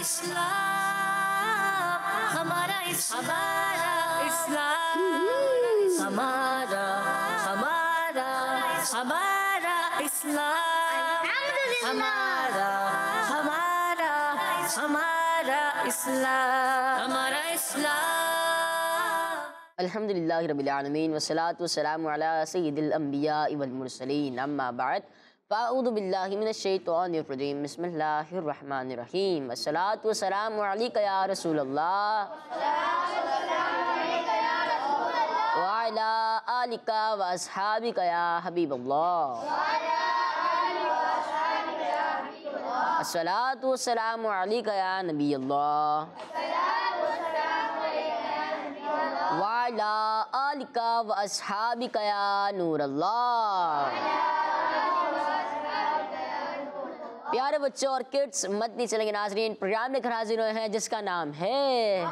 इस्लाम, हमारा इस्लाम, हमारा हमारा हमारा इस्लाम, हमारा हमारा हमारा इस्लाम, हमारा इस्लाम। अल्हम्दुलिल्लाहि रब्बिल आलमीन वस्सलातु वस्सलामु अला सय्यिदिल अंबिया वल मुरसलीन अम्मा बाद फ़अऊज़ु बिल्लाहि मिनश शैतानिर रजीम बिस्मिल्लाहिर रहमानिर रहीम अस्सलातु वस्सलामु अलैका या रसूलल्लाह व अला आलिका व अस्हाबिका या हबीबल्लाह अस्सलातु वस्सलामु अलैका या नबीयल्लाह व अला आलिका व अस्हाबिका या नूरल्लाह। प्यारे बच्चों और किड्स, मदनी चलेंगे नाजरीन, प्रोग्राम लेकर हाजिर हुए हैं जिसका नाम है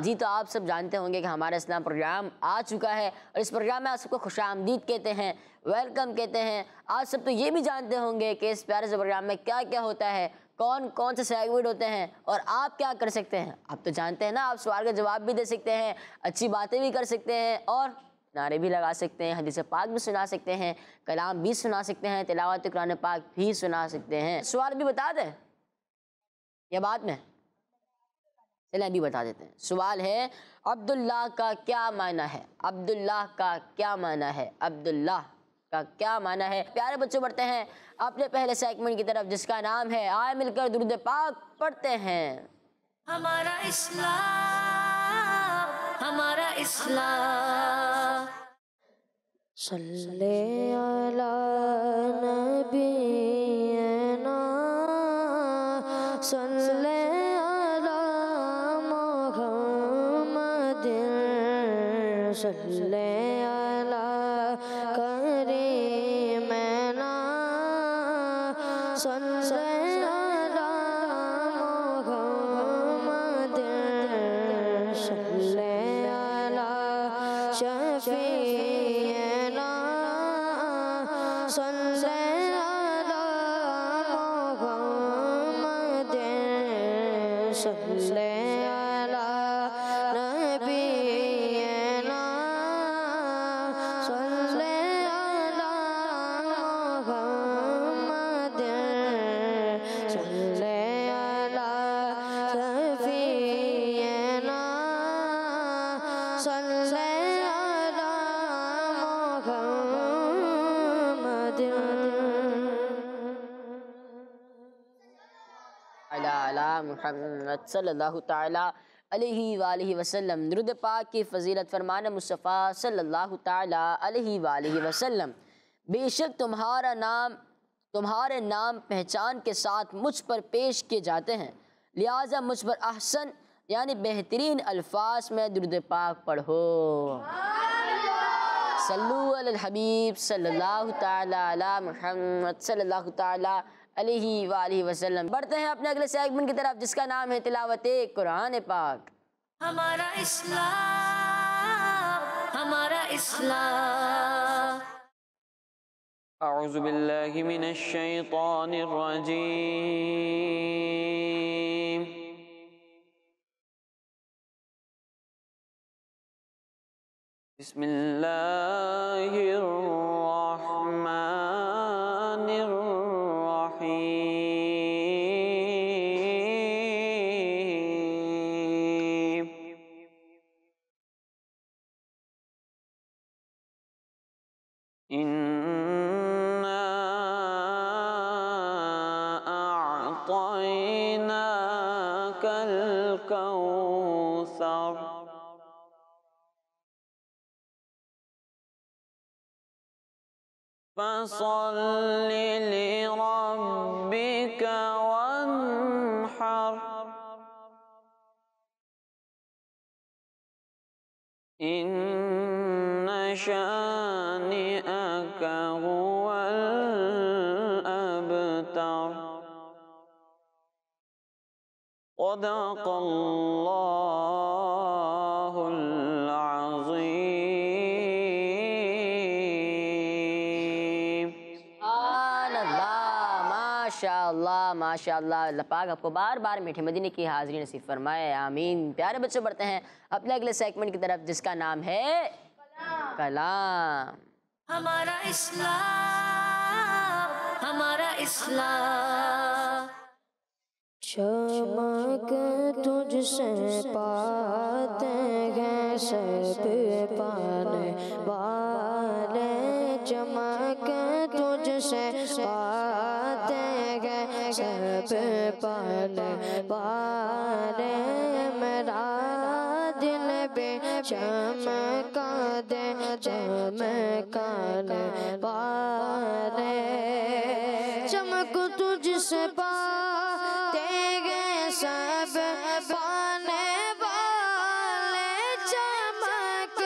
जी। तो आप सब जानते होंगे कि हमारा इस्लाम प्रोग्राम आ चुका है और इस प्रोग्राम में आप सबको खुशामदीद कहते हैं, वेलकम कहते हैं। आप सब तो ये भी जानते होंगे कि इस प्यारे से प्रोग्राम में क्या क्या होता है, कौन कौन से सेगमेंट होते हैं और आप क्या कर सकते हैं। आप तो जानते हैं ना, आप सवाल का जवाब भी दे सकते हैं, अच्छी बातें भी कर सकते हैं और नारे भी लगा सकते हैं, हदीस पाक भी सुना सकते हैं, कलाम भी सुना सकते हैं, तिलावत कुरान पाक भी सुना सकते हैं। सवाल भी बता दें या बाद में? चलिए अभी बता देते हैं। सवाल है, अब्दुल्लाह का क्या माना है? अब्दुल्लाह का क्या माना है? अब्दुल्लाह का क्या माना है? प्यारे बच्चों, बढ़ते हैं अपने पहले सेगमेंट की तरफ जिसका नाम है आए मिलकर दुरूद पाक पढ़ते हैं। हमारा इस्लाम, हमारा इस्लाम। सल्ले अला नबीना सल्ले अला मुहम्मदिन सल्ले अला करीमना सल्ले अला मुहम्मदिन सल्ले अला शफीना सल्ले अला मुहम्मदिन सल्ले अला नबीना सल्ले अला मुहम्मदिन सल्ले अला शफीना सल्ले अला अला मुहम्मद सल्लल्लाहु ताला अलैहि वालिहि वसल्लम। दुरूद पाक की फजीलत फरमान मुस्तफ़ा सल्लल्लाहु ताला अलैहि वालिहि वसल्लम। बेशक तुम्हारे नाम पहचान के साथ मुझ पर पेश किए जाते हैं, लिहाजा मुझ पर अहसन यानी बेहतरीन अल्फाज में दुरूद पाक पढ़ो। सल्लु अलल हबीब सल्लल्लाहु ताला अला मुहम्मद सल्लल्लाहु ताला अलैहि वालिहि वसल्लम। बढ़ते हैं अपने अगले सेगमेंट की तरफ जिसका नाम है तिलावत कुरान पाक। हमारा इस्लाम, हमारा इस्लाम। अऊज़ु बिल्लाहि मिनश शैतानिर रजीम। बिस्मिल्लाहिर रहमानिर रहीम। इन्ना अअतैनाकल कौसर फसल्लि लिरब्बिका वन्हर इन्न शानिअका हुवल अबतर। सदक़ल्लाहुल अज़ीम। माशाअल्लाह माशाअल्लाह। अल्लाह पाक आपको बार बार मीठे मदीने की हाज़िरी नसीब फरमाए, आमीन। प्यारे बच्चों, बढ़ते हैं अपने अगले सेगमेंट की तरफ जिसका नाम है कलाम। हमारा इस्लाम, हमारा इस्लाम। चमक तुझसे पाते हैं सब पाने वाले, चमक तुझसे पाते हैं सब पाने वाले, मेरा दिल पे चमका दे चमकाने वाले, चमक तुझसे पाते हैं सब पाने वाले, चमक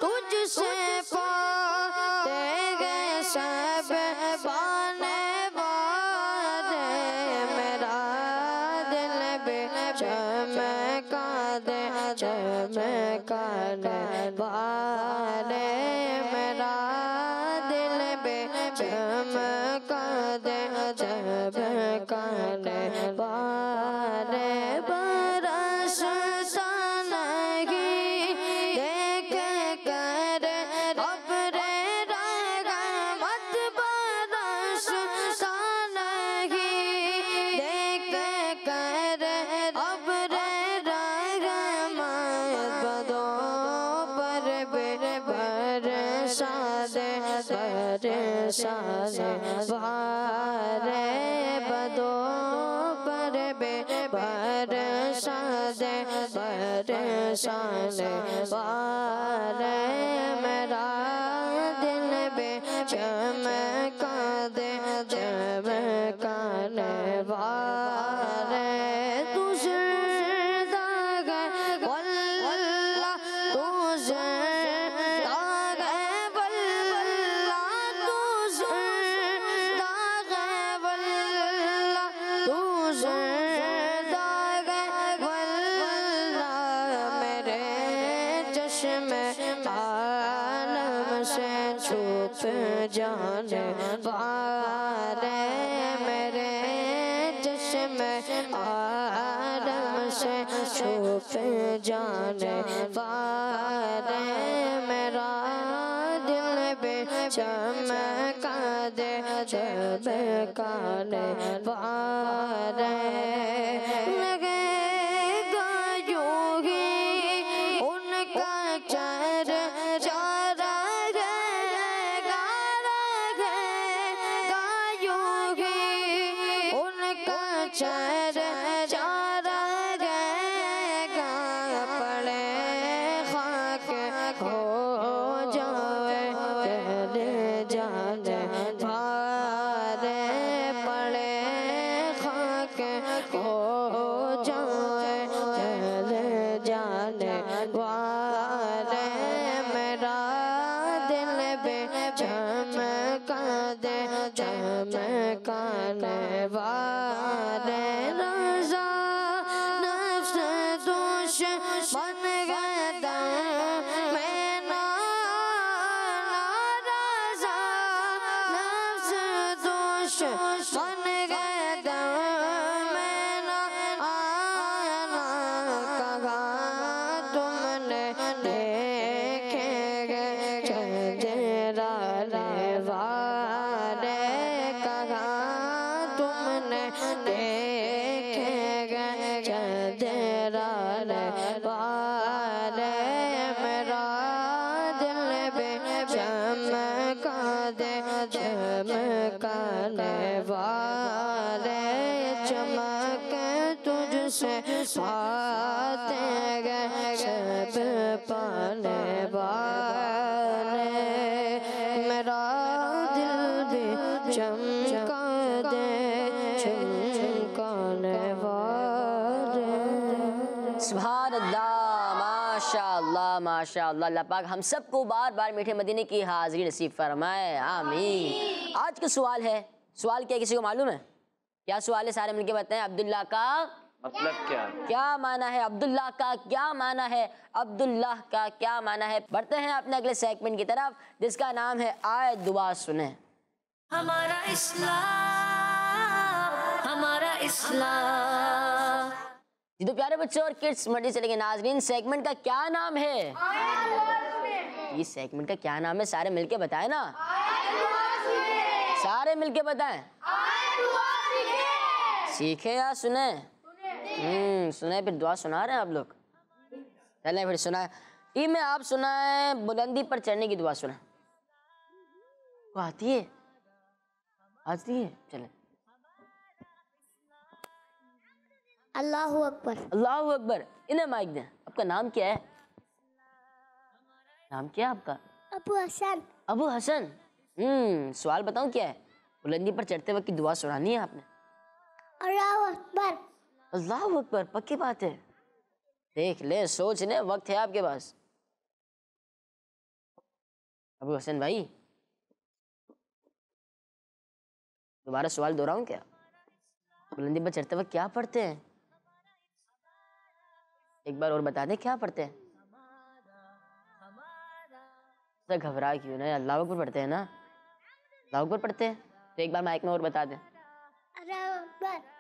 तुझसे पाते हैं सब पाने वाले, मेरा दिल पे चमका दे चमकाने वाले, मेरा दिल पे चमका दे चमकाने वाले, बरसता नहीं देख कर अब्रे रहमत, बरसता नहीं देख कर अब्रे रहमत, बदों पर बरसा दे बरसा दे वारे, बदों पर बरसा दे बरसा दे वारे, मेरा दिल पे चमका दे चमकाने वाले, तू ज़िंदा है वल्लाह, तू ज़िंदा है वल्लाह, तू ज़िंदा है वल्लाह, तू ज़िंदा है वल्लाह, मेरे चश्मे आलम से छुप जाने वाले, मेरे चश्मे आलम से छुप जाने वाले, मेरा दिल पे चमका दे चमकाने वाले, लगेगा यूं ही उनका चर्चा रहेगा, लगेगा यूं ही उनका चर्चा रहेगा, पड़े खाक हो जाए चले जाने वाले, पड़े खाक हो जाए चले जाने वाले, मेरा दिल पे चमका दे चमकाने वाले, रज़ा नफ्स दुश्मन गदा मैं ना, रज़ा नफ्स दुश्मन गदा मैं ना आना, कहा तुमने देखेंगे चंदेरा वाले, कहा तुमने देखेंगे चंदेरा वाले, मेरा दिल पे चमका दे चमकाने वाले, चमक तुझसे पाते गए सब पाने वाले, मेरा दिल भी चमका दे चमकाने वाले। सुभान अल्लाह, माशाअल्लाह माशाअल्लाह। अल्लाह पाक हम सबको बार बार मीठे मदीने की हाज़िरी नसीब फरमाए, आमीन। आज का सवाल है, सवाल क्या किसी को मालूम है? क्या सवाल है? सारे मिलके बताएं। अब्दुल्लाह का मतलब क्या माना है? अब्दुल्लाह का क्या माना है? अब्दुल्लाह का क्या माना है? बढ़ते हैं अपने अगले सेगमेंट की तरफ जिसका नाम है आए दुआ सुने। हमारा इस्लाम, हमारा इस्लाम। जी तो प्यारे बच्चों और किड्स मंडी चलेंगे नाजरीन, सेगमेंट का क्या नाम है? इस सेगमेंट का क्या नाम है? सारे मिलके बताएं ना, सारे मिलके बताएं। सीखे या सुने? सुने फिर दुआ सुना रहे हैं आप लोग। चलें फिर सुनाए। टीम में आप सुनाए बुलंदी पर चढ़ने की दुआ सुना। वो आती है? आती है? चलें। अल्लाहु अकबर। अल्लाहु अकबर। इन्हें माइक दें। आपका नाम क्या है? नाम क्या है आपका? अबू हसन। अबू हसन। सवाल बताऊं क्या है? बुलंदी पर चढ़ते वक्त की दुआ सुनानी है आपने। अल्लाहु अकबर। अल्लाहु अकबर, पक्की बात है? देख ले, सोच ले, वक्त है आपके पास। अबू हसन भाई, दोबारा सवाल दोहराऊं क्या? बुलंदी पर चढ़ते वक्त क्या पढ़ते हैं? एक बार और बता दें, क्या पढ़ते हैं? तो घबरा क्यों ना, अल्लाह अकबर पढ़ते हैं ना? अल्लाह अकबर पढ़ते हैं तो एक बार माइक में और बता दें।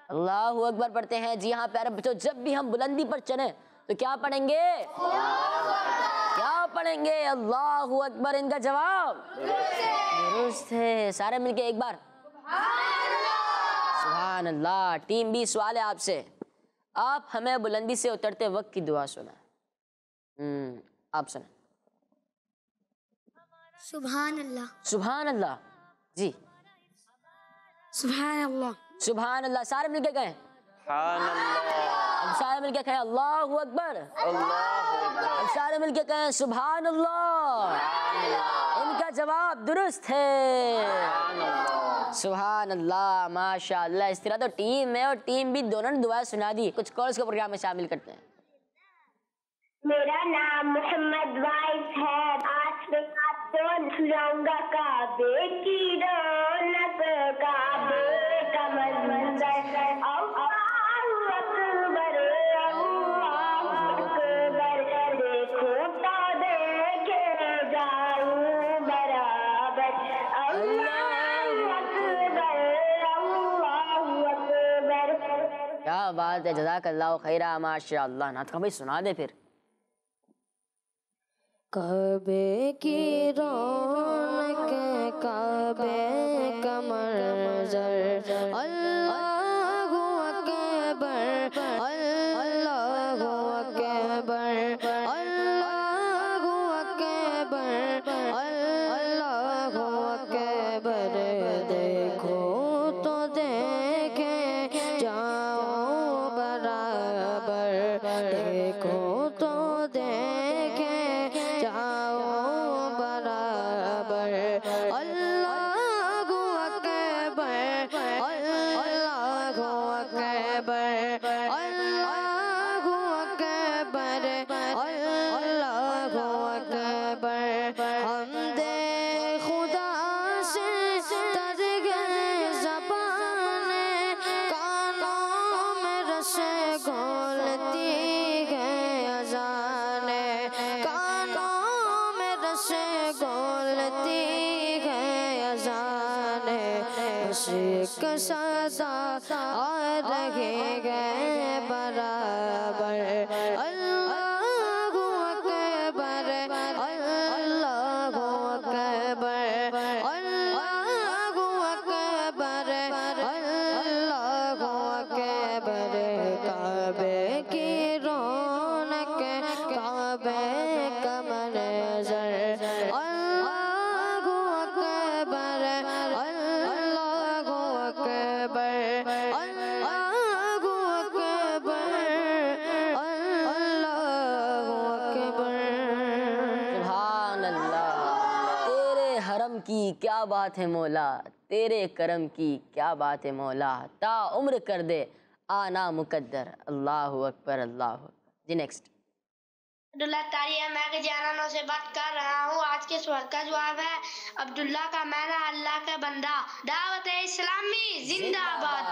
अल्लाहु अकबर पढ़ते हैं। जी हाँ प्यारे बच्चों, जब भी हम बुलंदी पर चढ़े तो क्या पढ़ेंगे? क्या पढ़ेंगे? अल्लाहु अकबर। इनका जवाब दुरुस्त है। सारे मिलके एक बार सुभान अल्लाह। टीम बी, सवाल है आपसे, आप हमें बुलंदी से उतरते वक्त की दुआ सुना। आप सुना। सुभान अल्लाह। सुभान अल्लाह। जी सुभान अल्लाह। सुभान अल्लाह। सारे मिलके कहें। अब सारे मिलके कहें अल्लाहु अकबर। अब सारे मिलके कहें सुभान अल्लाह। इनका जवाब दुरुस्त है। सुभान अल्लाह, माशाअल्लाह। इस तरह तो टीम में और टीम भी दोनों ने दुआएं सुना दी। कुछ कॉल्स को प्रोग्राम में शामिल करते हैं। मेरा नाम मोहम्मद वाइस है। आज मैं आपको सुनाऊंगा काबे की रौनक, काबे का मंजर। अल्लाहु अकबर, अल्लाहु अकबर। देखो तो देखे जाऊं बराबर। अल्लाहु अकबर, अल्लाहु अकबर। क्या बात है, जज़ाकल्लाहु खैरा, माशाअल्लाह। नात का भाई सुना दे फिर। काबे की रौनक, काबे का मंजर। अल्लाहु अकबर, अल्लाहु अकबर, अल्लाहु अकबर, अल्लाहु अकबर। देखो तो देखे जाओ बराबर। देखो तो देखे जाओ बराबर। अल्लाहु अकबर, अल्लाहु अकबर, अल्लाहु अकबर, अल्लाहु अकबर। हमदे खुदा से तर गए ज़बाने, कानों में रसे घोलती है अज़ाने, कानों में रसे घोलती है अज़ाने। बस एक सदा आ रहे गए बराबर। अल्लाहु अकबर, अल्लाहु अकबर, अल्लाहु अकबर, अल्लाहु अकबर। काबे की रौनक, काबे का मंजर। अल्लाहु अकबर, अल्लाहु अकबर, अल्लाहु अकबर, अल्लाहु अकबर। सुभान अल्लाह। तेरे हरम की क्या बात है मौला, तेरे करम की क्या बात है मौला। ता उम्र कर दे आना मुकद्दर। अल्लाहु अकबर, अल्लाहु। जी नेक्स्ट। अब्दुल्ला तारिया, मैं के जानों से बात कर रहा हूँ। आज के सवाल का जवाब है अब्दुल्ला का मैना अल्लाह का बंदा। दावत इस्लामी जिंदाबाद।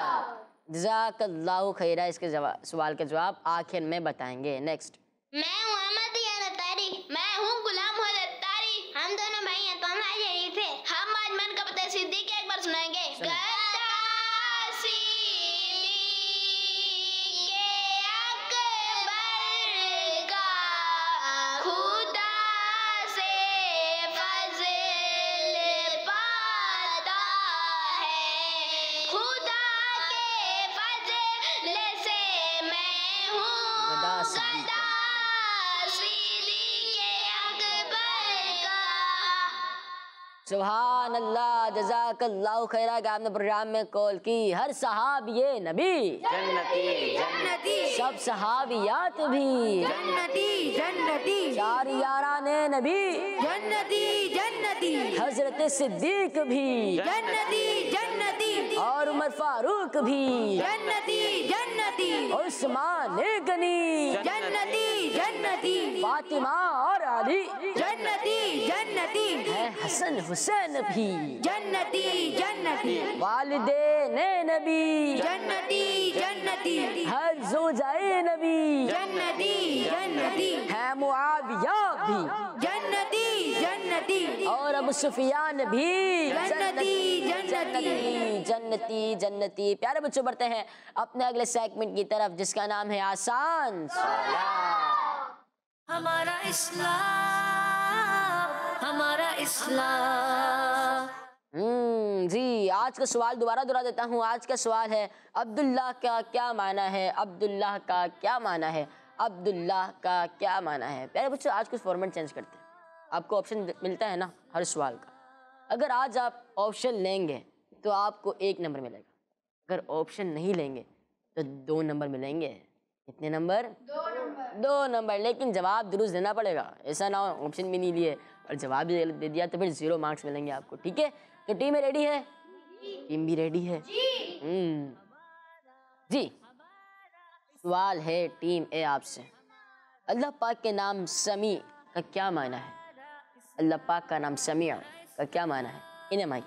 जज़ाकल्लाहु खैरा। इसके सवाल के जवाब आखिर में बताएंगे। नेक्स्ट। मैं हूँ अहमद तारी। मैं हूँ गुलाम मोहम्मद तारी। हम दोनों भाई हैं तो हमारे शरीफ है। हम आज मन का पता सिद्दीक एक बार सुनाएंगे। गद्दासी सुभान अल्लाह, जज़ाकल्लाहु खैरा कि आपने प्रोग्राम में कॉल की। हर सहाबिये नबी जन्नती जन्नती, सब सहाबियात भी जन्नती जन्नती, चार याराने नबी जन्नती जन्नती, हजरत सिद्दीक भी जन्नती जन्नती, और उमर फारूक भी जन्नती जन्नती, और उस्मान गनी, जन्नती जन्नती, फातिमा और अली, जन्नती जन्नती, है हसन हुसैन भी, जन्नती जन्नती, वालिदैन नबी, जन्नती जन्नती, हर ज़ौजाए नबी, जन्नती जन्नती, है मुआविया भी, जन्नती जन्नती, और अबू सुफियान भी जन्नती जन्नती, जन्नती जन्नती। प्यारे बच्चों, बढ़ते हैं अपने अगले सेगमेंट की तरफ जिसका नाम है आसान सवाल। हमारा इस्लाम, हमारा इस्लाम। जी, आज का सवाल दोबारा दोहरा देता हूँ। आज का सवाल है अब्दुल्लाह का क्या माना है? अब्दुल्लाह का क्या माना है? अब्दुल्लाह का क्या माना है? प्यारे बच्चों, आज कुछ फॉर्मेट चेंज करते हैं। आपको ऑप्शन मिलता है ना हर सवाल का। अगर आज आप ऑप्शन लेंगे तो आपको 1 नंबर मिलेगा। अगर ऑप्शन नहीं लेंगे तो 2 नंबर मिलेंगे। कितने नंबर? 2 नंबर। लेकिन जवाब दुरुस्त देना पड़ेगा। ऐसा ना हो ऑप्शन भी नहीं लिए और जवाब भी गलत दे दिया तो फिर 0 मार्क्स मिलेंगे आपको। ठीक है, तो टीम रेडी है? टीम भी रेडी है जी। सवाल है टीम ए आपसे, अल्लाह पाक के नाम समी का क्या माना है? अल्लाह पाक का नाम समीअ का क्या माना है? इन्हें माइक।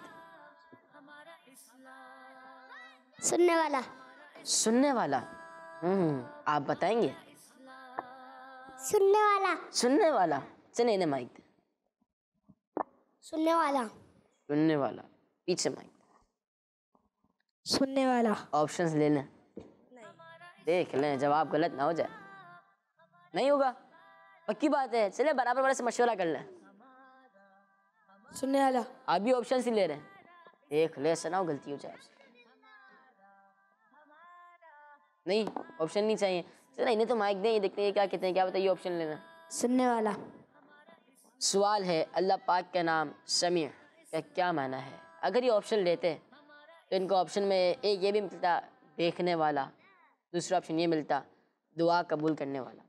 सुनने वाला। सुनने वाला। आप बताएंगे? सुनने वाला। सुनने वाला। चले इन्हें माइक। सुनने वाला। सुनने वाला। पीछे माइक। सुनने वाला। ऑप्शंस ले लें, देख लें जवाब गलत ना हो जाए। नहीं होगा? पक्की बात है। चले बराबर वाले से मशवरा कर लें। सुनने वाला। आप भी ऑप्शन ही ले रहे हैं, देख ले ऐसा ना हो गलती हो जाए आपसे। नहीं, ऑप्शन नहीं चाहिए। चलो इन्हें तो माइक दें, ये देखते हैं क्या कहते हैं। क्या बताइए ऑप्शन लेना। सुनने वाला। सवाल है अल्लाह पाक का नाम समीअ का क्या माना है? अगर ये ऑप्शन लेते तो इनको ऑप्शन में एक ये भी मिलता देखने वाला, दूसरा ऑप्शन ये मिलता दुआ कबूल करने वाला।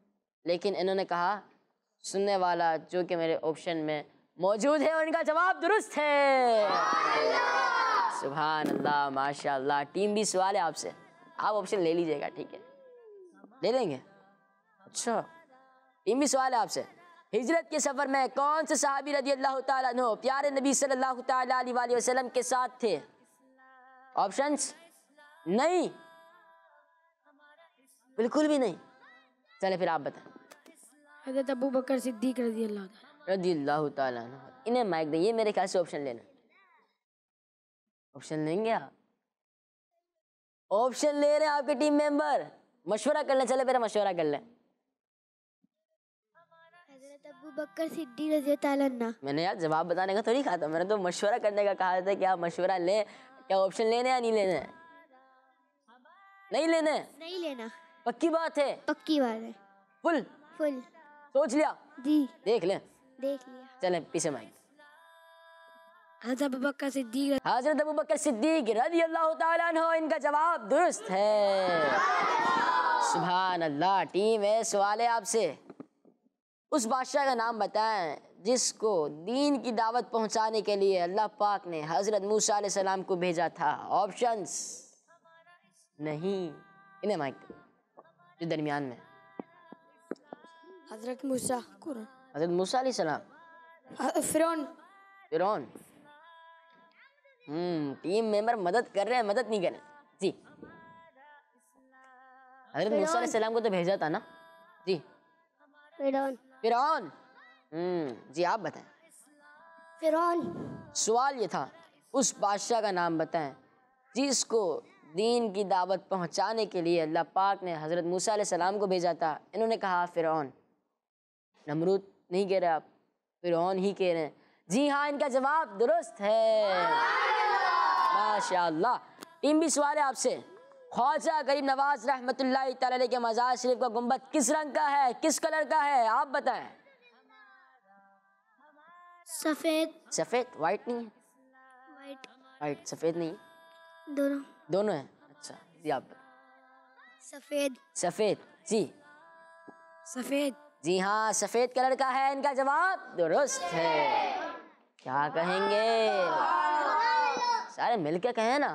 लेकिन इन्होंने कहा सुनने वाला, जो कि मेरे ऑप्शन में मौजूद है और इनका जवाब दुरुस्त है। सुभान अल्लाह, माशाअल्लाह। टीम भी सवाल है आपसे, आप ऑप्शन ले लीजिएगा। ठीक है, ले लेंगे? अच्छा, टीम भी सवाल है आपसे, हिजरत के सफर में कौन से सहाबी रज़ी अल्लाह ताला अन्हु प्यारे नबी सल्लल्लाहु ताला अलैहि वसल्लम के साथ थे? ऑप्शंस नहीं, बिल्कुल भी नहीं। चले फिर आप बताएं। हज़रत अबू बकर सिद्दीक रज़ियल्लाहु ताला अन्हु। इन्हें माइक दें, ये मेरे ख्याल से ऑप्शन लेना। ऑप्शन लेंगे आप? ऑप्शन ले रहे हैं आपके टीम मेंबर, मशवरा कर लें। चले फिर मशवरा कर लें। हज़रत अबू बकर सिद्दीक रज़ियल्लाहु अन्हु। मैंने यार जवाब बताने का थोड़ी कहा था, मैंने तो मशवरा करने का कहा था कि आप मशवरा लें। क्या ऑप्शन लेने या नहीं लेने? नहीं लेने? नहीं लेना। पक्की बात है? पक्की बात है। Full full. सोच लिया? जी देख लें। देख लिया। चलें पीछे माइक। हज़रत अबू बकर सिद्दीक। हज़रत अबू बकर सिद्दीक रज़ियल्लाहु ताला अन्हु, इनका जवाब दुरुस्त है। सुभान अल्लाह। टीम है, सवाल है आपसे, उस बादशाह का नाम बताएं जिसको दीन की दावत पहुंचाने के लिए अल्लाह पाक ने हज़रत मूसा अलैहिस्सलाम को भेजा था। ऑप्शंस नहीं। इन्हें माइक जो दरमियान में। हज़रत मूसा। हज़रत मूसा अलैहिस्सलाम। फिरौन। फिरौन। टीम मेंबर मदद कर रहे हैं, मदद नहीं कर रहे जी। हज़रत मूसा अलैहिस्सलाम को तो भेजा था ना जी। फिरौन। फिरौन। जी आप बताएं। फिरौन। सवाल ये था, उस बादशाह का नाम बताएं जिसको दीन की दावत पहुंचाने के लिए अल्लाह पाक ने हज़रत मूसा अलैहिस्सलाम को भेजा था। इन्होंने कहा फिरौन। नमरूद नहीं कह रहे आप, फिरौन ही कह रहे हैं। जी हाँ, इनका जवाब दुरुस्त है। माशाअल्लाह। टीम भी सवाल है आपसे, ख्वाजा गरीब नवाज रहमतुल्लाहि तआला अलैह के मज़ार शरीफ का गुंबद किस रंग का है, किस कलर का है? आप बताएं। सफेद। सफेद? वाइट नहीं है? वाइट, सफेद नहीं, दोनों। दोनों है। अच्छा जी आप सफेद। सफेद जी, सफेद। जी हाँ सफेद कलर का है इनका जवाब, दुरुस्त है। क्या कहेंगे, सारे मिलके कहें ना,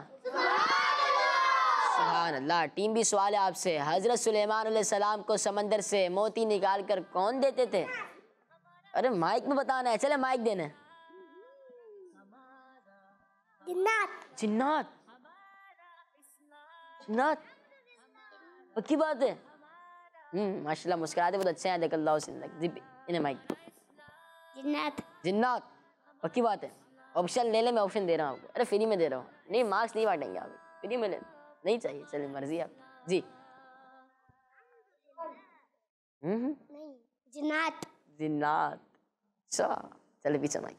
सुभान अल्लाह। टीम भी सवाल है आपसे, हजरत सुलेमान अलैहिस्सलाम को समंदर से मोती निकाल कर कौन देते थे? अरे माइक में बताना है, चले माइक देने। जिन्नात। जिन्नात, जिन्नात, पक्की बात है। माशाल्लाह मुस्कुराते बहुत अच्छे हैं, देख जी इन्हें माइक। जिन्नात। जिन्नात, पक्की बात है। ऑप्शन ले ले, मैं ऑप्शन दे रहा हूँ आपको। अरे फ्री में दे रहा हूँ, नहीं मार्क्स नहीं बांटेंगे आप, फ्री में ले, नहीं चाहिए, चलिए मर्जी आप जी। नहीं, जिन्नात। जिन्नात, अच्छा चले पीछे माइक।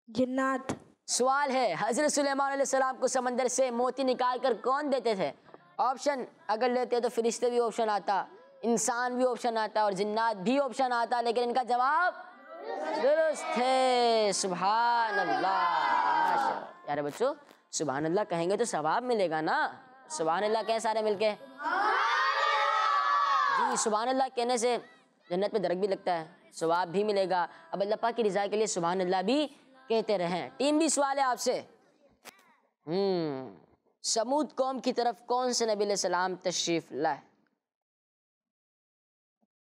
जिन्नात। सवाल है, हजरत सुलेमान अलैहिस्सलाम को समंदर से मोती निकाल कर कौन देते थे? ऑप्शन अगर लेते तो फरिश्ते भी ऑप्शन आता, इंसान भी ऑप्शन आता और जिन्नात भी ऑप्शन आता, लेकिन इनका जवाब दुरुस्त है। सुभान अल्लाह। यार बच्चों सुभान अल्लाह कहेंगे तो सवाब मिलेगा ना, सुभान अल्लाह कहें सारे मिलके जी। सुभान अल्लाह कहने से जन्नत में दरक भी लगता है, सवाब भी मिलेगा। अब अल्लाह पाक की रज़ा के लिए सुभान अल्लाह भी कहते रहें। टीम भी सवाल है आपसे, समूद कौम की तरफ कौन से नबी अलैहिस्सलाम तशरीफ लाए?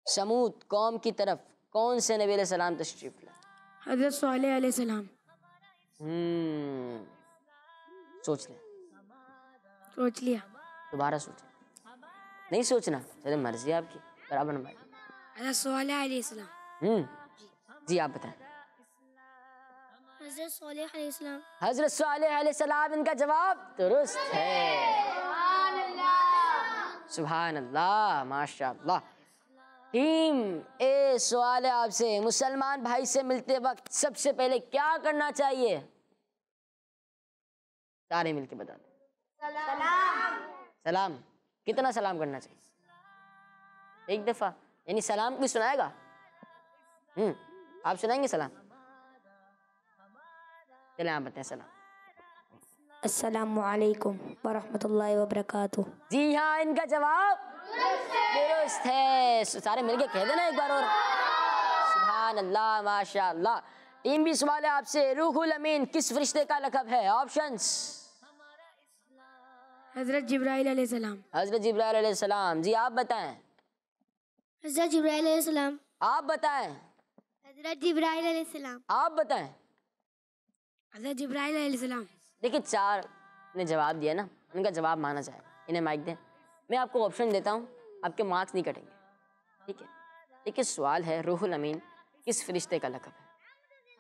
समूद कौम की तरफ कौन से नबी अलैहिस्सलाम तशरीफ लाए? हज़रत सालेह अलैहिस्सलाम। सोच लें, सोच लिया। दोबारा सोचें, नहीं सोचना, चले मर्जी आपकी, बराबर नंबर। हज़रत सालेह अलैहिस्सलाम। जी आप बताएं। हज़रत सालेह अलैहिस्सलाम। हजरत सालेह अलैहिस्सलाम इनका जवाब दुरुस्त है। सुभान अल्लाह, माशाअल्लाह। टीम ए सवाल है आपसे, मुसलमान भाई से मिलते वक्त सबसे पहले क्या करना चाहिए? सारे मिलके बता दो। सलाम। सलाम, कितना सलाम करना चाहिए? एक दफा, यानी सलाम कोई सुनाएगा? आप सुनाएंगे सलाम? चले आप बताएं सलाम। अस्सलामु अलैकुम व रहमतुल्लाहि व बरकातुहू। जी हाँ इनका जवाब दुरुस्त है। सारे मिलके कह देना एक बार और, सुभान अल्लाह, माशाअल्लाह। टीम भी सवाल है आपसे, रूहुल अमीन किस फरिश्ते का लक़ब है? ऑप्शंस। हज़रत जिब्राइल अलैहिस्सलाम। हजरत जिब्राइल अलैहिस्सलाम। जी आप बताएं। हज़रत जिब्राइल अलैहिस्सलाम। आप बताएं। हज़रत जिब्राइल अलैहिस्सलाम। आप बताएं। हज़रत जिब्राइल अलैहिस्सलाम। देखिए चार ने जवाब दिया ना, उनका जवाब माना जाए। इन्हें माइक दें, मैं आपको ऑप्शन देता हूँ, आपके मार्क्स नहीं कटेंगे, ठीक है? देखिए सवाल है रूहुल अमीन किस फरिश्ते का लक़ब है,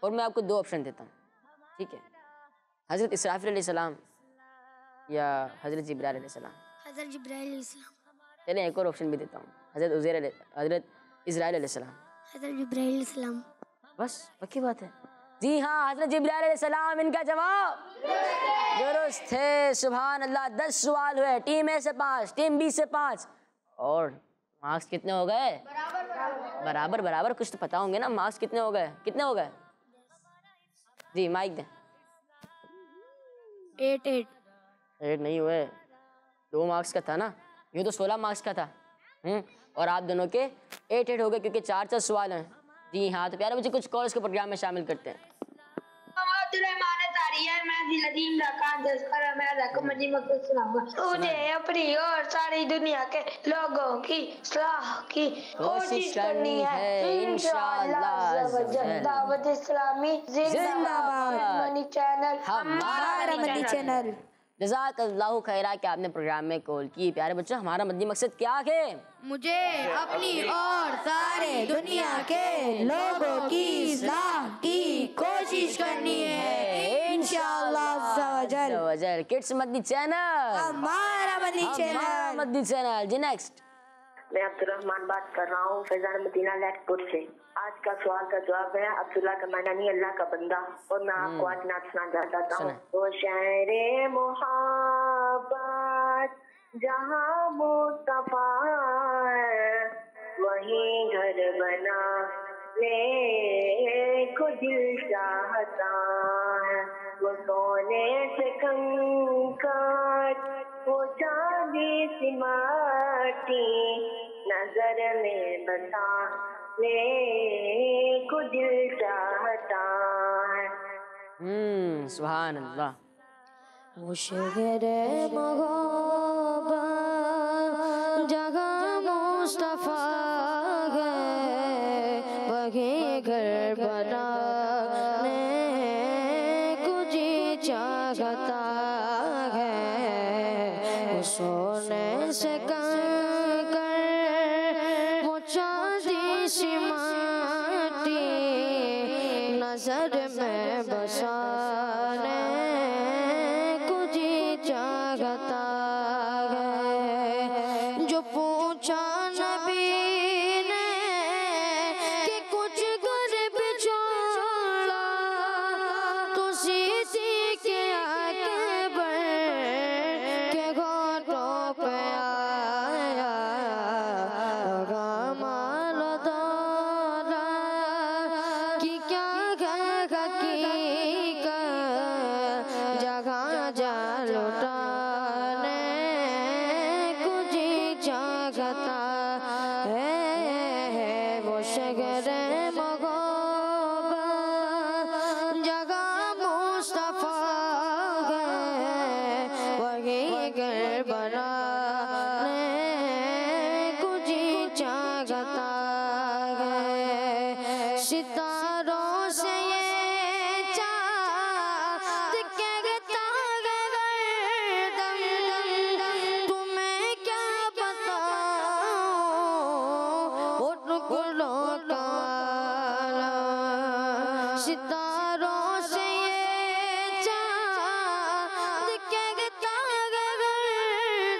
और मैं आपको दो ऑप्शन देता हूँ, ठीक है? हज़रत इसराफिल अलैहिस्सलाम या हज़रत जिब्राइल अलैहिस्सलाम। हज़रत जिब्राइल अलैहिस्सलाम। चलिए एक और ऑप्शन भी देता हूँ, हज़रत इज़राइल अलैहिस्सलाम। हज़रत जिब्राइल अलैहिस्सलाम। बस पक्की बात है। जी हाँ हज़रत जिब्राइल अलैहिस्सलाम इनका जवाब दुरुस्त है। सुभान अल्लाह। 10 सवाल हुए, टीम ए से 5, टीम बी से 5, और मार्क्स कितने हो गए? बराबर बराबर। कुछ तो पता होंगे ना, मार्क्स कितने हो गए? कितने हो गए? जी माइक दें। 8 नहीं हुए, 2 मार्क्स का था ना, ये तो 16 मार्क्स का था। और आप दोनों के 8 हो गए क्योंकि 4 सवाल हैं। जी हाँ, तो प्यारे बच्चे कुछ कॉलेज के प्रोग्राम में शामिल करते हैं। मुझे अपनी और सारी दुनिया के लोगों की सलाह की कोशिश करनी है इंशाअल्लाह। दावत इस्लामी जिंदाबाद। मनी चैनल हमारा मदनी चैनल। जज़ाकल्लाहु खैरा कि आपने प्रोग्राम में कॉल की। प्यारे बच्चों हमारा मदनी मकसद क्या है? मुझे अपनी और सारे दुनिया के लोगों की इस्लाह की कोशिश करनी है इंशाअल्लाह अज़्ज़ा किड्स मदनी चैनल, हमारा मदनी चैनल। मदनी चैनल। जी नेक्स्ट। मैं अब्दुर्रहमान बात कर रहा हूँ फैजान मदीना लैटपुर से। आज का सवाल का जवाब है अब्दुल्ला का माना नहीं अल्लाह का बंदा, और मैं आपको आज नात सुना चाहता हूँ। वो शहरे मोहब्बत जहाँ मुस्तफा है, वहीं घर बना ले को दिल चाहता है। कंकड़ वो चांदी सी माटी नजर में बसाने को दिल चाहता है। सुभान अल्लाह। वो शहर मोहब्बत जगह मुस्तफा है, वही घर बनाने को जी चाहता है। वो सोने से कंकड़ वो चांदी सी माटी नजर में बसाने चाहता है। जो पूछा नबी ने कि कुछ घर बिछोड़ा तो सीधी के आगे बढ़ के घोटों पे आया। माल दौला कि क्या हकीकत जगह जा लुटाने कुछ चाहता है। वो शहर मोहब्बत जगह मुस्तफा है, वही घर बनाने कुछ चाहता है। सितारों से ये चाहत कहता है दम, तुम्हें क्या बताऊं वो टुकड़ों का आलम। सितारों से ये चाहत कहता है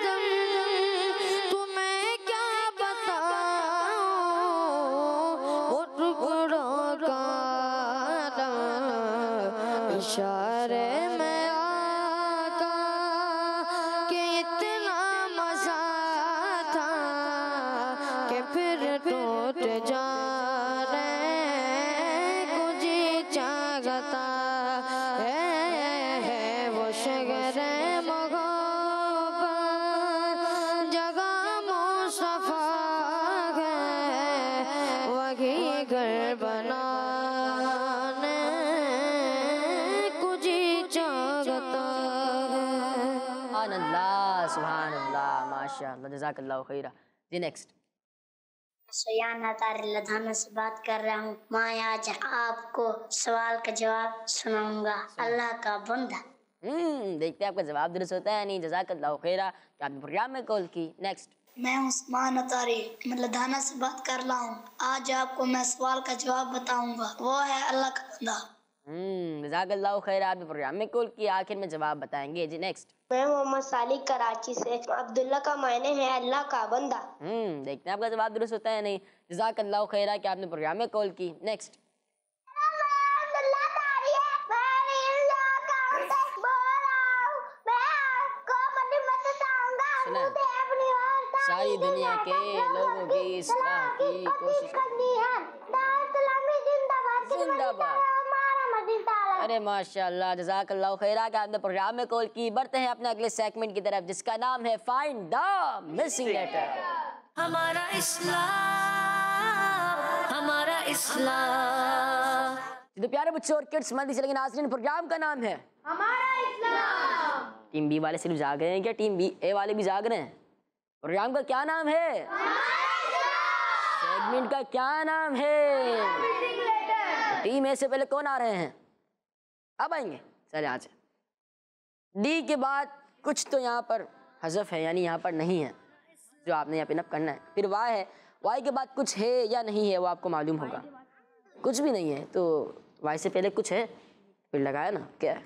दम, तुम्हें क्या बताऊं वो टुकड़ों का आलम। इशारे में आका कि इतना मजा था कि फिर टूट जाने कुछ चाहता है। वो शहर मोहब्बत जगह मुस्तफा है, वही घर बनाने कुछ चाहता है। सुभान अल्लाह, सुभान अल्लाह, माशाअल्लाह, जज़ाकल्लाहु खैरा। जी नेक्स्ट। सयाना लधाना से बात कर रहा हूँ। मैं आज आपको सवाल का जवाब सुनाऊंगा। अल्लाह का बंदा। देखते हैं आपका जवाब दुरुस्त होता है नहीं। जज़ाकल्लाहु खैरा कि आपने प्रोग्राम में कॉल की। नेक्स्ट। मैं उस्मान अतारी लधाना से बात कर रहा हूँ। आज आपको मैं सवाल का जवाब बताऊंगा। वो है अल्लाह का बंदा। जज़ाकल्लाहु खैरा, आपने प्रोग्राम में कॉल की, आखिर में जवाब बताएंगे। जी नेक्स्ट। मैं मोहम्मद सालिक कराची से। अब्दुल्ला का मायने है अल्लाह का बंदा। देखते हैं आपका जवाब दुरुस्त होता है नहीं। जज़ाकल्लाहु खैरा कि आपने प्रोग्राम में कॉल की। नेक्स्ट। सारी दुनिया के लोगों की इस्लाह की कोशिश करनी है। जिंदाबाद। अरे माशाअल्लाह, जज़ाकल्लाहु खैरा कि आपने प्रोग्राम में कॉल की। बढ़ते हैं अपने अगले सेगमेंट की तरफ जिसका नाम है फाइंड द मिसिंग लेटर। हमारा इस्लाम, हमारा इस्लाम। तो प्यारे बच्चों और किड्स मंदी से लेकिन नाज़रीन, प्रोग्राम का नाम है हमारा इस्लाम। टीम बी वाले सिर्फ जाग रहे हैं क्या? टीम बी ए वाले भी जाग रहे हैं? प्रोग्राम का क्या नाम है? सेगमेंट का क्या नाम है? टीम ए से पहले कौन आ रहे हैं? अब आएंगे। चले आज डी के बाद कुछ तो यहाँ पर हज़फ है, यानी यहाँ पर नहीं है, जो आपने यहाँ पिन अप करना है। फिर वाई है, वाई के बाद कुछ है या नहीं है वो आपको मालूम होगा। कुछ भी नहीं है तो वाई से पहले कुछ है, फिर लगाया ना क्या है।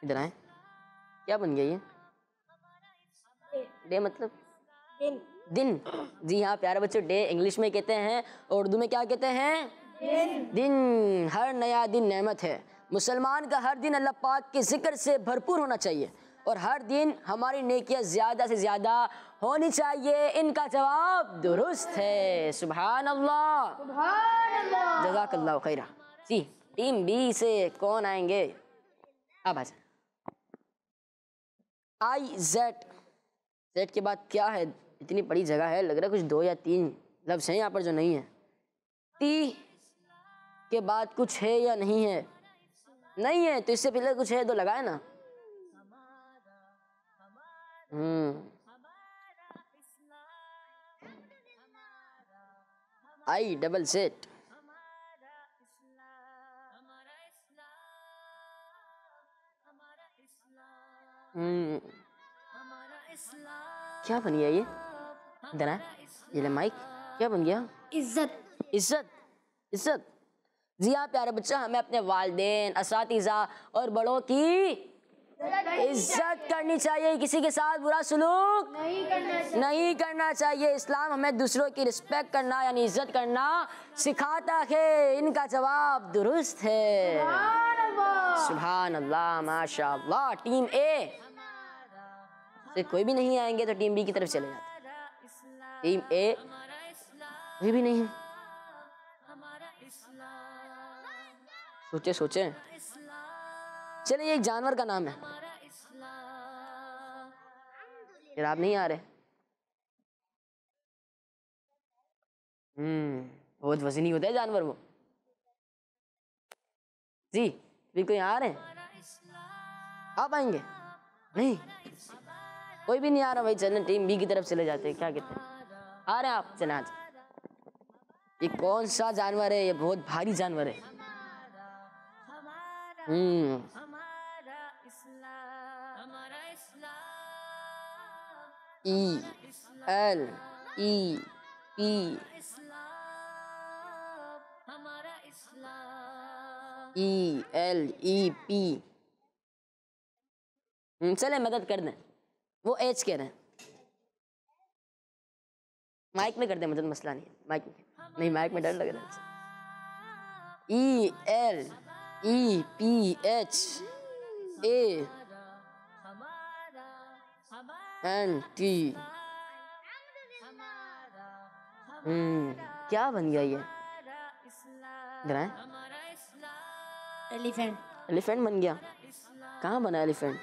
इधर आए, क्या बन गया ये? डे मतलब दिन। जी हाँ प्यारे बच्चों, डे इंग्लिश में कहते हैं और उर्दू में क्या कहते हैं? दिन। हर नया दिन नेमत है। मुसलमान का हर दिन अल्लाह पाक के जिक्र से भरपूर होना चाहिए और हर दिन हमारी नेकियां ज़्यादा से ज़्यादा होनी चाहिए? इनका जवाब दुरुस्त है। सुभान अल्लाह, जज़ाकल्लाहु खैरा। जी, टीम बी से कौन आएंगे? अब आ जाए। जेड के बाद क्या है? इतनी बड़ी जगह है, लग रहा है कुछ 2 या 3 लफ्ज़ हैं यहाँ पर जो नहीं है। टी के बाद कुछ है या नहीं है? नहीं है, तो इससे पहले कुछ है तो लगाए ना। I double set. क्या बन गया ये? इधर आ, ये ले माइक। क्या बन गया? इज्जत। इज्जत। इज्जत। जी हाँ प्यारे बच्चा, हमें अपने वालिदैन, असातिज़ा और बड़ों की इज्जत करनी चाहिए। किसी के साथ बुरा सुलूक नहीं करना चाहिए। इस्लाम हमें दूसरों की रिस्पेक्ट करना यानी इज्जत करना सिखाता है। इनका जवाब दुरुस्त है। सुभान अल्लाह, माशा अल्लाह। टीम ए से कोई भी नहीं आएंगे तो टीम बी की तरफ चले जाते हैं। टीम ए कोई भी नहीं है। सोचे सोचे। चलिए, एक जानवर का नाम है। फिर आप नहीं आ रहे। बहुत वजनी होता है जानवर वो। जी बिल्कुल, यहाँ आ रहे हैं? आप आएंगे? नहीं, कोई भी नहीं आ रहा भाई। चलें टीम बी की तरफ चले जाते हैं। क्या कहते हैं? आ रहे हैं आप? चलें आज। ये कौन सा जानवर है? ये बहुत भारी जानवर है। E L E P E L E P। चले मदद कर दें। वो एच कह रहे हैं। माइक में कर दें मदद, मसला नहीं है। माइक में नहीं, माइक में डर लग रहा है। E L E P H A N T। क्या बन गया ये? एलिफेंट। एलिफेंट बन गया? कहाँ बना एलिफेंट?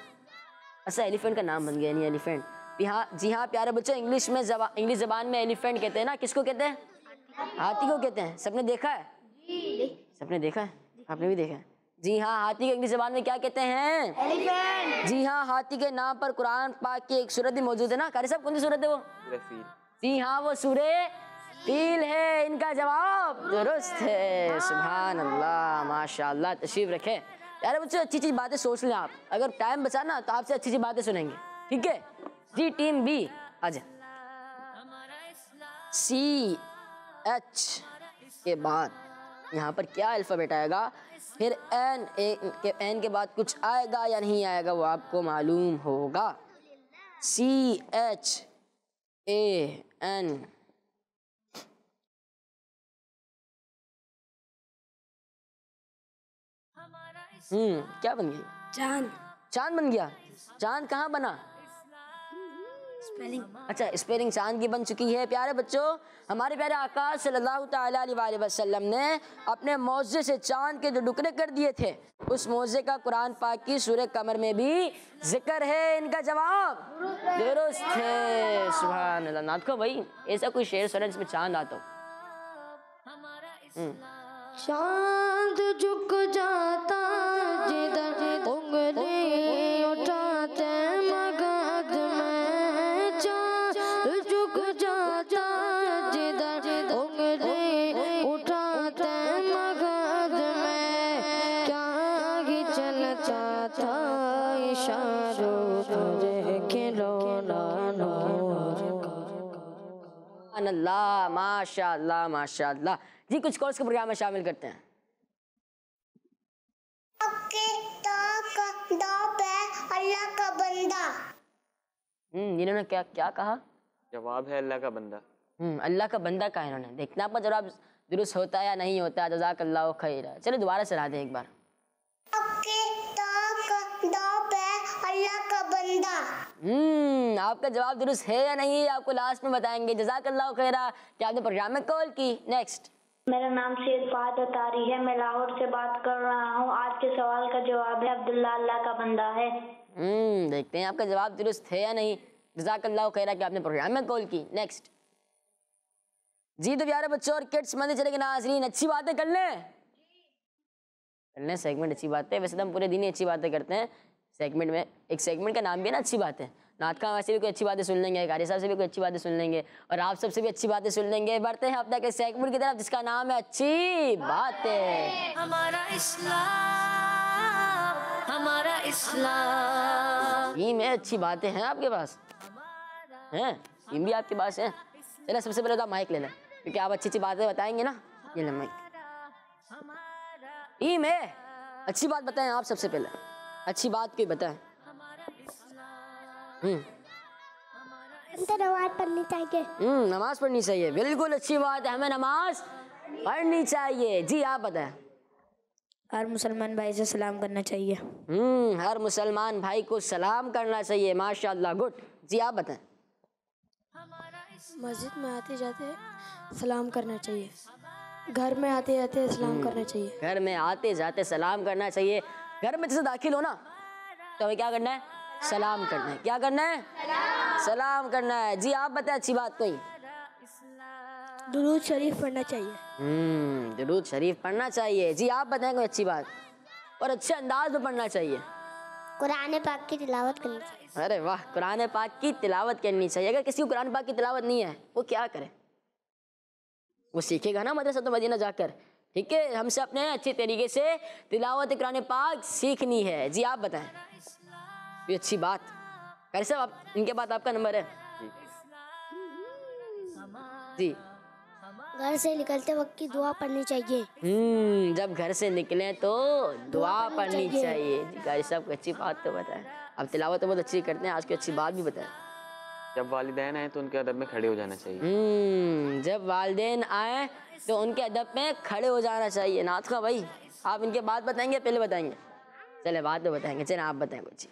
अच्छा, एलिफेंट का नाम बन गया नहीं एलिफेंट। जी हाँ प्यारे बच्चों, इंग्लिश ज़बान में एलिफेंट कहते हैं ना। किसको कहते हैं? हाथी को कहते हैं। सबने देखा है? सबने देखा है? आपने भी देखा है? जी हाँ, हाथी को इंग्लिश ज़बान में क्या कहते हैं? एलिफेंट। जी हाँ, हाथी के नाम पर कुरान पाक की एक सूरत भी मौजूद है ना। कारी साहब, कौन सी सूरत है वो? जी हाँ, वो सूरे फील है। इनका जवाब दुरुस्त है। सुभान अल्लाह, माशाअल्लाह। तशरीफ रखे यार बच्चों। अच्छी चीज बातें सोच लें आप। अगर टाइम बचा ना तो आपसे अच्छी बातें सुनेंगे, ठीक है जी। टीम बी आ जाए। CH के बाद यहाँ पर क्या अल्फाबेट आएगा? फिर एन के बाद कुछ आएगा या नहीं आएगा वो आपको मालूम होगा। CHAN। क्या बन गया? चांद। चांद बन गया? चांद कहाँ बना? स्पेलिंग। अच्छा, स्पेलिंग चांद की बन चुकी है। प्यारे बच्चों, हमारे प्यारे आका सल्लल्लाहु तआला अलैहि वसल्लम ने अपने मौजे से चांद के जो टुकड़े कर दिए थे, उस मौजे का कुरान पाक की सूरह कमर में भी जिक्र है। इनका जवाब दुरुस्त है। सुभान अल्लाह। नाथ को भाई ऐसा कोई शेर सुना जिसमें चांद आता हो। चांद झुक जाता जिधर उंगली उठाते मगध में। चांद झुक जाता जिधर उंगली उठाते मगध में। क्या ही चलता था इशारों पर खिलौना नूर का। अल्लाह, माशाअल्लाह माशाअल्लाह। जी, कुछ कोर्स के प्रोग्राम में शामिल करते हैं। अल्लाह का बंदा। इन्होंने क्या क्या कहा? जवाब है अल्लाह का बंदा। अल्लाह का बंदा कहा इन्होंने। देखना आपका जवाब दुरुस्त होता है या नहीं होता है। जज़ाकल्लाहु खैरा। चलिए दोबारा चला दें एक बार। अल्लाह का बंदा। आपका जवाब दुरुस्त है या नहीं आपको लास्ट में बताएंगे। जज़ाकल्लाह खैरा कि आपने प्रोग्राम में कॉल की। नेक्स्ट। मेरा नाम सैयद फहद अतारी है, मैं लाहौर से बात कर रहा हूँ। आज के सवाल का जवाब है अब्दुल्ला अल्लाह का बंदा है। देखते हैं आपका जवाब दुरुस्त है या नहीं। जज़ाकल्लाह खैरा कि आपने प्रोग्राम में कॉल की। नेक्स्ट जी। तो प्यारे बच्चों और किड्स मंदिर चले के नाज़रीन, अच्छी बातें कर लें सेगमेंट अच्छी बातें। वैसे तो हम पूरे दिन ही अच्छी बातें करते हैं। सेगमेंट में एक सेगमेंट का नाम भी है ना अच्छी बातें। नात खां से भी कोई अच्छी बातें सुन लेंगे, कारी साहब से भी कोई अच्छी बातें सुन लेंगे और आप सबसे भी अच्छी बातें सुन लेंगे। बढ़ते हैं अपना के सेगमेंट की तरफ जिसका नाम है अच्छी बातें। हमारा इस्लाम, हमारा इस्लाम। ये में अच्छी बातें हैं आपके पास हैं, ये भी आपके पास हैं। चलो सबसे पहले तो आप माइक ले लें क्योंकि आप अच्छी अच्छी बातें बताएंगे ना। ये ले माइक। ये में अच्छी बात बताएं आप सबसे पहले, अच्छी बात कोई बताएं। नमाज पढ़नी चाहिए। नमाज पढ़नी चाहिए, बिल्कुल अच्छी बात है, हमें नमाज पढ़नी चाहिए। जी आप बताएं। हर मुसलमान भाई से सलाम करना चाहिए। हर मुसलमान भाई को सलाम करना चाहिए। माशाअल्लाह, गुड। जी आप बताएं। मस्जिद में आते जाते सलाम करना चाहिए। घर में आते जाते सलाम करना चाहिए। घर में आते जाते सलाम करना चाहिए। घर में जैसे दाखिल हो ना तो हमें क्या करना है? सलाम करना है। क्या करना है? सलाम करना है। जी आप बताएं अच्छी बात कोई। दुरूद शरीफ पढ़ना चाहिए। दुरूद शरीफ पढ़ना चाहिए। जी आप बताएं कोई अच्छी बात। और अच्छे अंदाज में पढ़ना चाहिए। कुरान पाक की तिलावत करनी चाहिए। अरे वाह, कुरान पाक की तिलावत करनी चाहिए। अगर किसी को कुरान पाक की तिलावत नहीं है वो क्या करे? वो सीखेगा ना मदरसा तो मदीना जाकर। ठीक है, हमसे अपने अच्छे तरीके से तिलावत कुरान पाक सीखनी है। जी आप बताएं। ये अच्छी बात। कैसे आप इनके बाद आपका नंबर है जी। घर से निकलते वक्त की दुआ पढ़नी चाहिए। जब घर से निकले तो दुआ पढ़नी चाहिए। जी गाजी साहब अच्छी बात तो बताएं। अब तिलावत तो बहुत अच्छी करते हैं, आज की अच्छी बात भी बताएं। जब वालिदैन आए तो उनके अदब में खड़े हो जाना चाहिए। जब वालिदैन आए तो उनके अदब में खड़े हो जाना चाहिए। नाथ खां भाई आप इनके बाद बताएंगे पहले बताएंगे? चले बाद में बताएंगे। चले आप बताएं कुछ।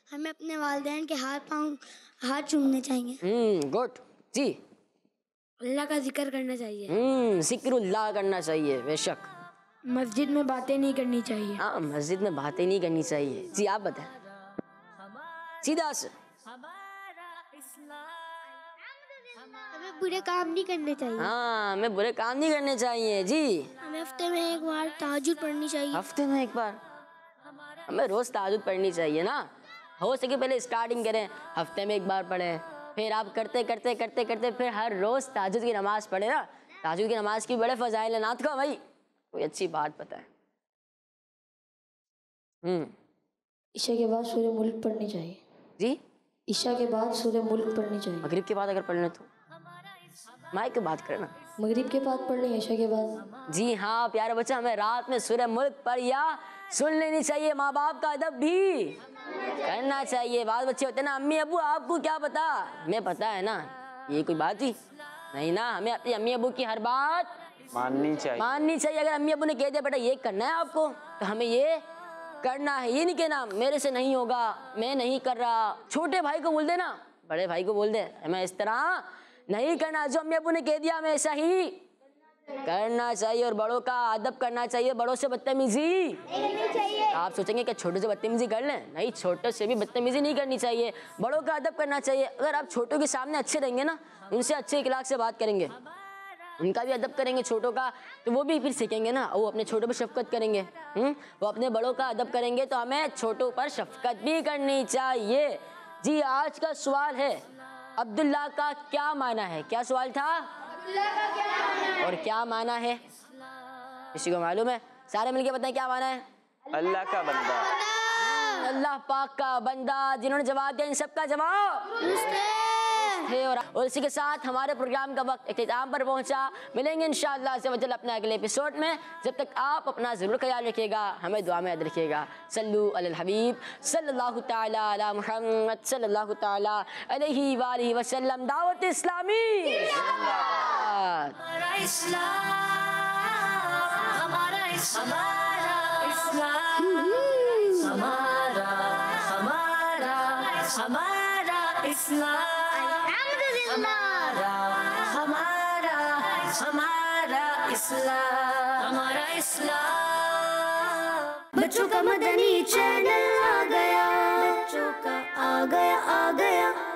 हमें अपने वालिदैन के हाथ चूमने चाहिए। गुड। जी। अल्लाह का जिक्र करना चाहिए। जिक्रुल्लाह करना चाहिए। बेशक। मस्जिद में बातें नहीं करनी चाहिए। हाँ, मस्जिद में बातें नहीं करनी चाहिए। जी आप बताएं सीधा से। हमें बुरे काम नहीं करने चाहिए। हाँ, हमें बुरे काम नहीं करने चाहिए। जी। हमें हफ्ते में एक बार तहज्जुद पढ़नी चाहिए। हफ्ते में एक बार हमें रोज तहज्जुद पढ़नी चाहिए ना। हो सके पहले स्टार्टिंग करें, हफ्ते में एक बार पढ़ें, फिर आप करते करते करते करते फिर हर रोज तहज्जुद की नमाज पढ़े ना। तहज्जुद की नमाज की बड़े फजाइल है। नाथ खां भाई कोई अच्छी बात बताएं। ईशा के बाद सूरह मुल्क पढ़नी चाहिए। जी। ईशा के बाद सूरह मुल्क पढ़नी चाहिए। मगरिब के बाद अगर पढ़ लें तो माइक की बात करना। मगरिब के बाद पढ़नी, ईशा के बाद। जी हाँ प्यारे बच्चे, हमें रात में सूरह मुल्क पढ़ या सुन लेनी चाहिए। माँ बाप का अदब भी करना चाहिए। बाल बच्चे होते हैं ना, अम्मी अबू आपको क्या पता? हमें पता है ना। ये कोई बात ही नहीं ना। हमें अपनी अम्मी अबू की हर बात माननी चाहिए। अगर अम्मी अबू ने कह दिया बेटा ये करना है आपको तो हमें ये करना है। ये नहीं कहना मेरे से नहीं होगा, मैं नहीं कर रहा। छोटे भाई को बोल देना, बड़े भाई को बोल दे हमें इस तरह नहीं करना। जो अम्मी अबू ने कह दिया हमें ऐसा ही करना चाहिए। और बड़ों का अदब करना चाहिए। बड़ों से बदतमीजी आप सोचेंगे कि छोटे से बदतमीजी कर लें, नहीं, छोटे से भी बदतमीजी नहीं करनी चाहिए। बड़ों का अदब करना चाहिए। अगर आप छोटों के सामने अच्छे रहेंगे ना, उनसे अच्छे इखलाक से बात करेंगे, उनका भी अदब करेंगे छोटों का, तो वो भी फिर सीखेंगे ना। वो अपने छोटों पर शफकत करेंगे, वो अपने बड़ों का अदब करेंगे, तो हमें छोटों पर शफकत भी करनी चाहिए। जी आज का सवाल है अब्दुल्ला का क्या माना है? क्या सवाल था? और क्या माना है? किसी को मालूम है? सारे मिलके बताएं क्या माना है? अल्लाह का बंदा। अल्लाह पाक का बंदा। जिन्होंने जवाब दिया इन सबका जवाब है। और इसी के साथ हमारे प्रोग्राम का वक्त इख्तिताम पर पहुंचा। मिलेंगे इंशाअल्लाह से वजल अपने अगले एपिसोड में। जब तक आप अपना ज़रूर ख्याल रखिएगा, हमें दुआ में याद रखिएगा। सल्लु अलल हबीब सल्लल्लाहु ताला अला मुहम्मद सल्लल्लाहु ताला अलैहि वालिहि वसल्लम। दावत इस्लामी जिंदाबाद। हमारा इस्लाम, हमारा इस्लाम, हमारा हमारा इस्लाम, हमारा हमारा हमारा इस्लाम, हमारा इस्लाम। बच्चों का मदनी चैनल आ गया, बच्चों का आ गया